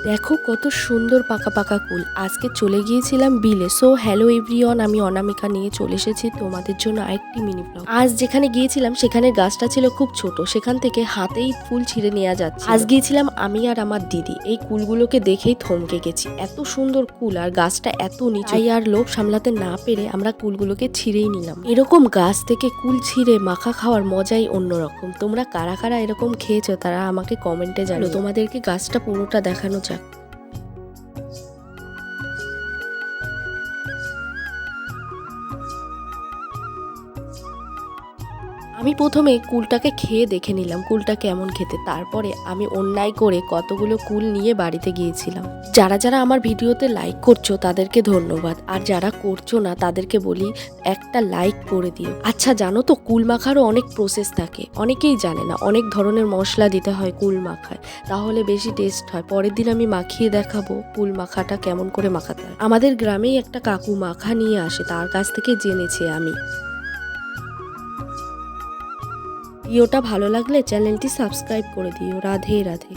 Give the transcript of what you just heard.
দেখো কত সুন্দর পাকা পাকা কুল। আজকে চলে গিয়েছিলাম বিলে। সো হ্যালো এভরিওয়ান, আমি অনামিকা নিয়ে চলে এসেছি তোমাদের জন্য আরেকটি মিনি ব্লগ। আজ যেখানে গিয়েছিলাম সেখানে গাছটা ছিল খুব ছোট, সেখান থেকে হাতেই ফুল ছিঁড়ে নেওয়া যাচ্ছে। আজ গিয়েছিলাম আমি আর আমার দিদি। এই কুলগুলোকে দেখেই থমকে গেছি, এত সুন্দর কুল আর গাছটা এত নিচু। তাই আর লোভ সামলাতে না পেরে আমরা কুলগুলোকে ছিঁড়েই নিলাম। এরকম গাছ থেকে কুল ছিঁড়ে মাখা খাওয়ার মজাই অন্যরকম। তোমরা কারা কারা এরকম খেয়েছো তারা আমাকে কমেন্টে জানো। তোমাদেরকে গাছটা পুরোটা দেখানো যাক। আমি প্রথমে কুলটাকে খেয়ে দেখে নিলাম কুলটা কেমন খেতে। তারপরে আমি অন্যায় করে কতগুলো কুল নিয়ে বাড়িতে গিয়েছিলাম। যারা যারা আমার ভিডিওতে লাইক করছো তাদেরকে ধন্যবাদ, আর যারা করছো না তাদেরকে বলি একটা লাইক করে দিও। আচ্ছা জানো তো, কুল মাখারও অনেক প্রসেস থাকে, অনেকেই জানে না। অনেক ধরনের মশলা দিতে হয় কুল মাখায়, তাহলে বেশি টেস্ট হয়। পরের দিন আমি মাখিয়ে দেখাবো কুল মাখাটা কেমন করে মাখাতে হয়। আমাদের গ্রামেই একটা কাকু মাখা নিয়ে আসে, তার কাছ থেকে জেনেছি আমি। ভিডিওটা ভালো লাগলে চ্যানেলটি সাবস্ক্রাইব করে দিও। রাধে রাধে।